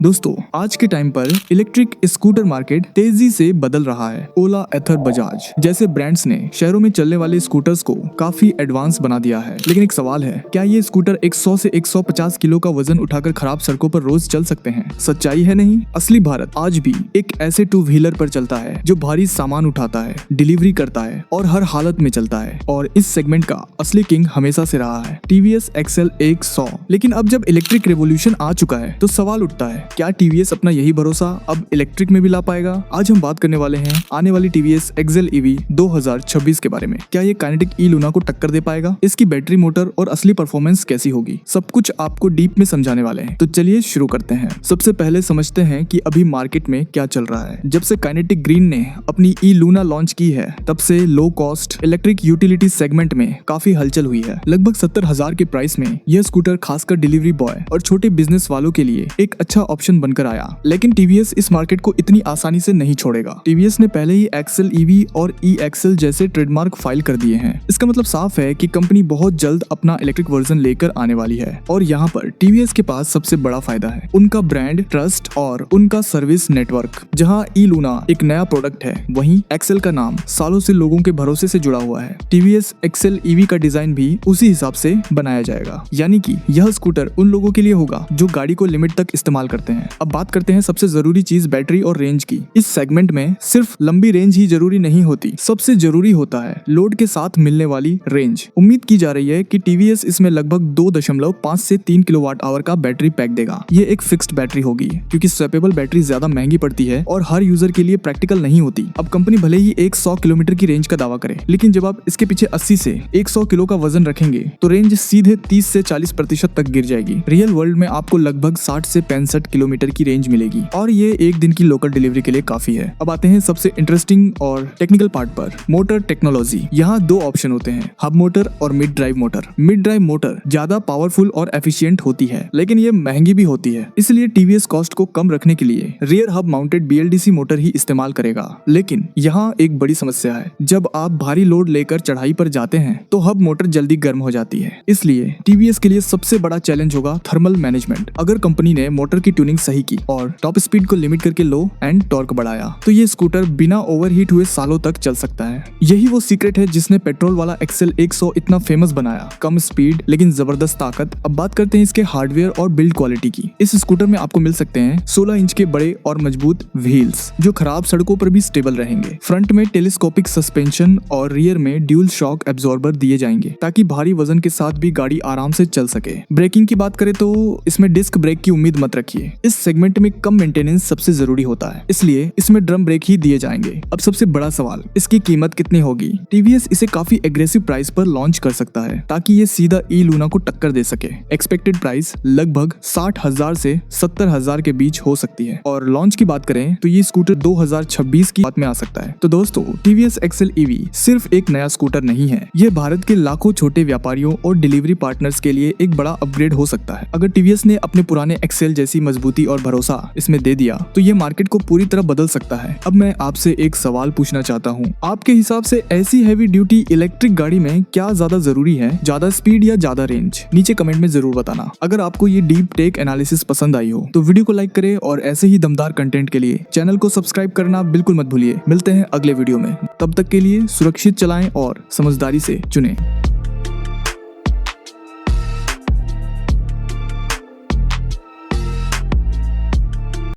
दोस्तों, आज के टाइम पर इलेक्ट्रिक स्कूटर मार्केट तेजी से बदल रहा है। ओला, एथर, बजाज जैसे ब्रांड्स ने शहरों में चलने वाले स्कूटर्स को काफी एडवांस बना दिया है। लेकिन एक सवाल है, क्या ये स्कूटर 100 से 150 किलो का वजन उठाकर खराब सड़कों पर रोज चल सकते हैं? सच्चाई है नहीं। असली भारत आज भी एक ऐसे टू व्हीलर पर चलता है जो भारी सामान उठाता है, डिलीवरी करता है और हर हालत में चलता है। और इस सेगमेंट का असली किंग हमेशा से रहा है टीवीएस एक्सेल 100। लेकिन अब जब इलेक्ट्रिक रेवोल्यूशन आ चुका है तो सवाल उठता है, क्या टीवीएस अपना यही भरोसा अब इलेक्ट्रिक में भी ला पाएगा? आज हम बात करने वाले हैं आने वाली टीवीएस एक्सेल ईवी 2026 के बारे में। क्या ये काइनेटिक ई लूना को टक्कर दे पाएगा? इसकी बैटरी, मोटर और असली परफॉर्मेंस कैसी होगी? सब कुछ आपको डीप में समझाने वाले हैं। तो चलिए शुरू करते हैं। सबसे पहले समझते हैं कि अभी मार्केट में क्या चल रहा है। जब से काइनेटिक ग्रीन ने अपनी ई लूना लॉन्च की है, तब से low cost electric utility segment में काफी हलचल हुई है। लगभग 70,000 के प्राइस में यह स्कूटर खासकर डिलीवरी बॉय और छोटे बिजनेस वालों के लिए एक अच्छा ऑप्शन बनकर आया। लेकिन टीवीएस इस मार्केट को इतनी आसानी से नहीं छोड़ेगा। टीवीएस ने पहले ही एक्सेल ईवी और ई एक्सेल जैसे ट्रेडमार्क फाइल कर दिए हैं। इसका मतलब साफ है कि कंपनी बहुत जल्द अपना इलेक्ट्रिक वर्जन लेकर आने वाली है। और यहाँ पर टीवीएस के पास सबसे बड़ा फायदा है उनका ब्रांड ट्रस्ट और उनका सर्विस नेटवर्क। जहाँ ई लूना एक नया प्रोडक्ट है, वहीं एक्सेल का नाम सालों से लोगों के भरोसे से जुड़ा हुआ है। टीवीएस एक्सेल ईवी का डिजाइन भी उसी हिसाब से बनाया जाएगा, यानी कि यह स्कूटर उन लोगों के लिए होगा जो गाड़ी को लिमिट तक इस्तेमाल करते हैं। अब बात करते हैं सबसे जरूरी चीज, बैटरी और रेंज की। इस सेगमेंट में सिर्फ लंबी रेंज ही जरूरी नहीं होती, सबसे जरूरी होता है लोड के साथ मिलने वाली रेंज। उम्मीद की जा रही है कि टीवीएस इसमें लगभग 2.5 से 3 किलोवाट आवर का बैटरी पैक देगा। ये एक फिक्स्ड बैटरी होगी, क्योंकि स्वैपेबल बैटरी ज्यादा महंगी पड़ती है और हर यूजर के लिए प्रैक्टिकल नहीं होती। अब कंपनी भले ही 100 किलोमीटर की रेंज का दावा करे, लेकिन जब आप इसके पीछे 80 से 100 किलो का वजन रखेंगे तो रेंज सीधे 30 से 40% तक गिर जाएगी। रियल वर्ल्ड में आपको लगभग 60 से 65 किलोमीटर की रेंज मिलेगी और ये एक दिन की लोकल डिलीवरी के लिए काफी है। अब आते हैं सबसे इंटरेस्टिंग और टेक्निकल पार्ट पर, मोटर टेक्नोलॉजी। यहाँ दो ऑप्शन होते हैं, हब मोटर और mid drive motor. Mid drive motor ज्यादा पावरफुल और एफिशिएंट होती है, लेकिन ये महंगी भी होती है। इसलिए टीवीएस कॉस्ट को कम रखने के लिए rear hub mounted BLDC motor ही इस्तेमाल करेगा। लेकिन यहाँ एक बड़ी समस्या है, जब आप भारी लोड लेकर चढ़ाई पर जाते हैं तो हब मोटर जल्दी गर्म हो जाती है। इसलिए टीवीएस के लिए सबसे बड़ा चैलेंज होगा थर्मल मैनेजमेंट। अगर कंपनी ने मोटर की ट्यूनिंग सही की और टॉप स्पीड को लिमिट करके लो एंड टॉर्क बढ़ाया, तो ये स्कूटर बिना ओवरहीट हुए सालों तक चल सकता है। यही वो सीक्रेट है जिसने पेट्रोल वाला एक्सेल 100 इतना फेमस बनाया। कम स्पीड लेकिन जबरदस्त ताकत। अब बात करते हैं इसके हार्डवेयर और बिल्ड क्वालिटी की। इस स्कूटर में आपको मिल सकते हैं 16 इंच के बड़े और मजबूत व्हील्स, जो खराब सड़कों पर भी स्टेबल रहेंगे। फ्रंट में टेलीस्कोपिक सस्पेंशन और रियर में ड्यूल शॉक एब्जॉर्बर दिए जाएंगे, ताकि भारी वजन के साथ भी गाड़ी आराम से चल सके। ब्रेकिंग की बात करें तो इसमें डिस्क ब्रेक की उम्मीद मत रखिए। इस सेगमेंट में कम मेंटेनेंस सबसे जरूरी होता है, इसलिए इसमें ड्रम ब्रेक ही दिए जाएंगे। अब सबसे बड़ा सवाल, इसकी कीमत कितनी होगी? टीवीएस इसे काफी एग्रेसिव प्राइस पर लॉन्च कर सकता है, ताकि ये सीधा ई लूना को टक्कर दे सके। एक्सपेक्टेड प्राइस लगभग 60,000 से 70,000 के बीच हो सकती है। और लॉन्च की बात करें तो ये स्कूटर 2026 की बात में आ सकता है। तो दोस्तों, टीवीएस एक्सेल ईवी सिर्फ एक नया स्कूटर नहीं है, ये भारत के लाखों छोटे व्यापारियों और डिलीवरी पार्टनर्स के लिए एक बड़ा अपग्रेड हो सकता है। अगर टीवीएस ने अपने पुराने एक्सेल जैसी मजबूती और भरोसा इसमें दे दिया, तो ये मार्केट को पूरी तरह बदल सकता है। अब मैं आपसे एक सवाल पूछना चाहता हूँ, आपके हिसाब से ऐसी हैवी ड्यूटी इलेक्ट्रिक गाड़ी में क्या ज्यादा जरूरी है, ज्यादा स्पीड या ज्यादा रेंज? नीचे कमेंट में जरूर बताना। अगर आपको ये डीप टेक एनालिसिस पसंद आई हो तो वीडियो को लाइक करें और ऐसे ही दमदार कंटेंट के लिए चैनल को सब्सक्राइब करना बिल्कुल मत भूलिए। मिलते हैं अगले वीडियो में, तब तक के लिए सुरक्षित चलाएं और समझदारी से चुनें।